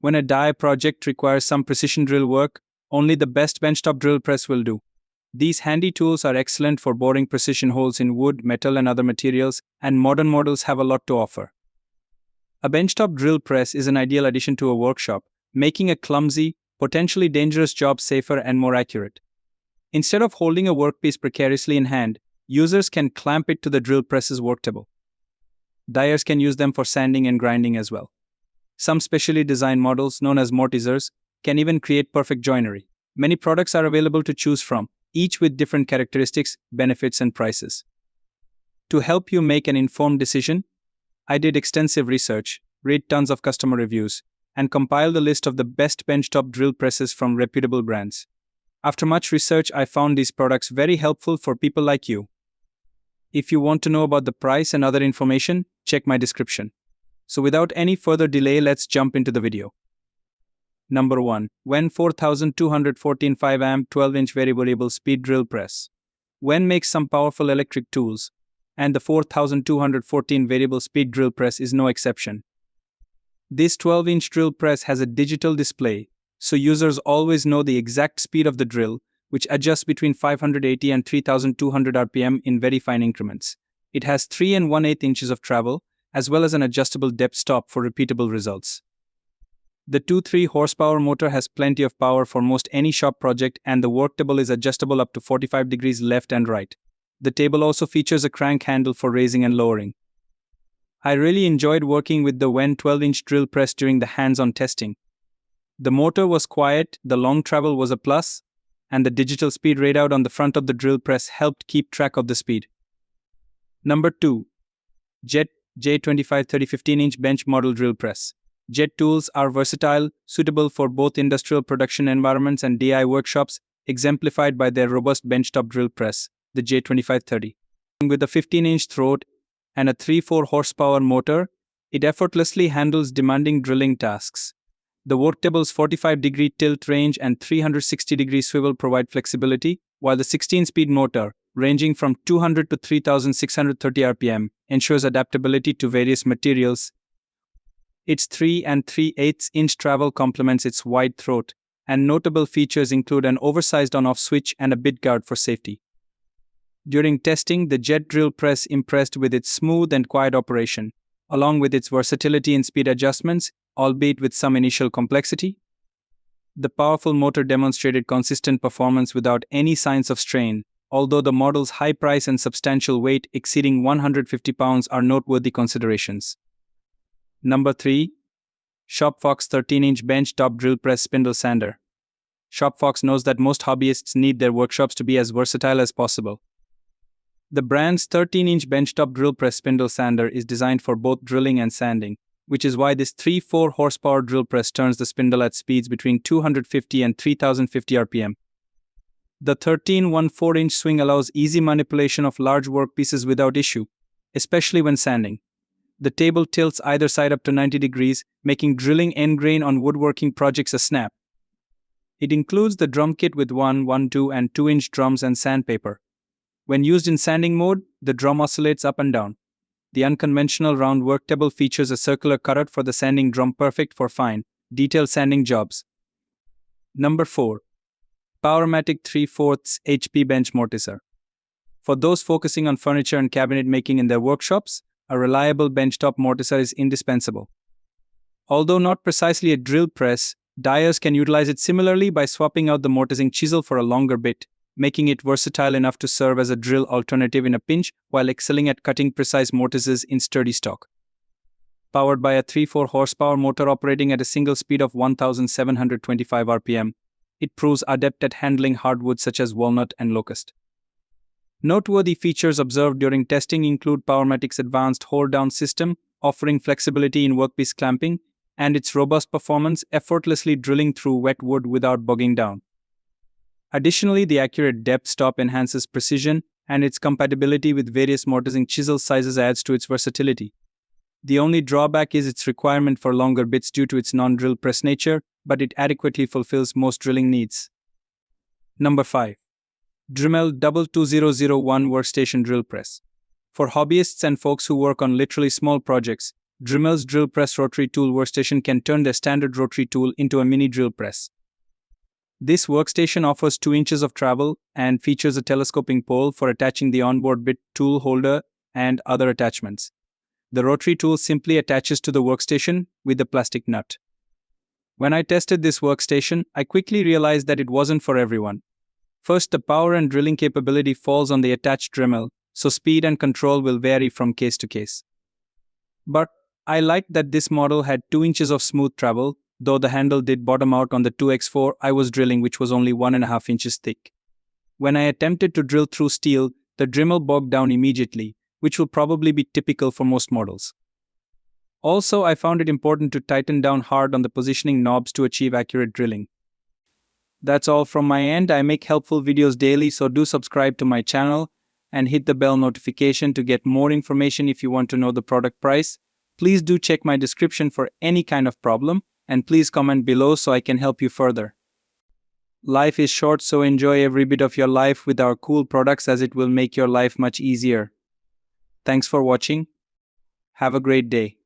When a die project requires some precision drill work, only the best benchtop drill press will do. These handy tools are excellent for boring precision holes in wood, metal, and other materials, and modern models have a lot to offer. A benchtop drill press is an ideal addition to a workshop, making a clumsy, potentially dangerous job safer and more accurate. Instead of holding a workpiece precariously in hand, users can clamp it to the drill press's worktable. Dyers can use them for sanding and grinding as well. Some specially designed models, known as Mortisers, can even create perfect joinery. Many products are available to choose from, each with different characteristics, benefits, and prices. To help you make an informed decision, I did extensive research, read tons of customer reviews, and compiled a list of the best benchtop drill presses from reputable brands. After much research, I found these products very helpful for people like you. If you want to know about the price and other information, check my description. So without any further delay, let's jump into the video. Number 1. Wen 4214 5-amp 12-inch variable speed drill press. Wen makes some powerful electric tools, and the 4214 variable speed drill press is no exception. This 12-inch drill press has a digital display, so users always know the exact speed of the drill, which adjusts between 580 and 3200 RPM in very fine increments. It has 3 1/8 inches of travel, as well as an adjustable depth stop for repeatable results. The 2.3 horsepower motor has plenty of power for most any shop project, and the worktable is adjustable up to 45 degrees left and right. The table also features a crank handle for raising and lowering. I really enjoyed working with the Wen 12-inch drill press during the hands-on testing. The motor was quiet, the long travel was a plus, and the digital speed readout on the front of the drill press helped keep track of the speed. Number 2. Jet J2535 15-inch bench model drill press. Jet tools are versatile, suitable for both industrial production environments and DIY workshops, exemplified by their robust benchtop drill press, the J2530. With a 15-inch throat and a 3.4 horsepower motor, it effortlessly handles demanding drilling tasks. The worktable's 45-degree tilt range and 360-degree swivel provide flexibility, while the 16-speed motor, ranging from 200 to 3630 RPM, ensures adaptability to various materials. Its 3 3/8-inch travel complements its wide throat, and notable features include an oversized on-off switch and a bit guard for safety. During testing, the Jet drill press impressed with its smooth and quiet operation, along with its versatility in speed adjustments, albeit with some initial complexity. The powerful motor demonstrated consistent performance without any signs of strain, although the model's high price and substantial weight exceeding 150 pounds are noteworthy considerations. Number 3. ShopFox 13-inch benchtop drill press spindle sander. ShopFox knows that most hobbyists need their workshops to be as versatile as possible. The brand's 13-inch benchtop drill press spindle sander is designed for both drilling and sanding, which is why this 3.4 horsepower drill press turns the spindle at speeds between 250 and 3050 RPM. The 13.14-inch swing allows easy manipulation of large workpieces without issue, especially when sanding. The table tilts either side up to 90 degrees, making drilling end grain on woodworking projects a snap. It includes the drum kit with 1, 1/2, and 2-inch drums and sandpaper. When used in sanding mode, the drum oscillates up and down. The unconventional round worktable features a circular cutout for the sanding drum, perfect for fine, detailed sanding jobs. Number 4. Powermatic 3/4 HP Bench Mortiser. For those focusing on furniture and cabinet making in their workshops, a reliable benchtop mortiser is indispensable. Although not precisely a drill press, dyers can utilize it similarly by swapping out the mortising chisel for a longer bit, making it versatile enough to serve as a drill alternative in a pinch while excelling at cutting precise mortises in sturdy stock. Powered by a 3.4 horsepower motor operating at a single speed of 1725 RPM, it proves adept at handling hardwoods such as walnut and locust. Noteworthy features observed during testing include Powermatic's advanced hold-down system, offering flexibility in workpiece clamping, and its robust performance effortlessly drilling through wet wood without bogging down. Additionally, the accurate depth stop enhances precision, and its compatibility with various mortising chisel sizes adds to its versatility. The only drawback is its requirement for longer bits due to its non-drill press nature, but it adequately fulfills most drilling needs. Number 5. Dremel 22001 Workstation Drill Press. For hobbyists and folks who work on literally small projects, Dremel's Drill Press Rotary Tool Workstation can turn their standard rotary tool into a mini drill press. This workstation offers 2 inches of travel and features a telescoping pole for attaching the onboard bit, tool holder, and other attachments. The rotary tool simply attaches to the workstation with a plastic nut. When I tested this workstation, I quickly realized that it wasn't for everyone. First, the power and drilling capability falls on the attached Dremel, so speed and control will vary from case to case. But I liked that this model had 2 inches of smooth travel, though the handle did bottom out on the 2x4 I was drilling, which was only 1.5 inches thick. When I attempted to drill through steel, the Dremel bogged down immediately, which will probably be typical for most models. Also, I found it important to tighten down hard on the positioning knobs to achieve accurate drilling. That's all from my end. I make helpful videos daily, so do subscribe to my channel and hit the bell notification to get more information. If you want to know the product price, please do check my description for any kind of problem, and please comment below so I can help you further. Life is short, so enjoy every bit of your life with our cool products, as it will make your life much easier. Thanks for watching. Have a great day.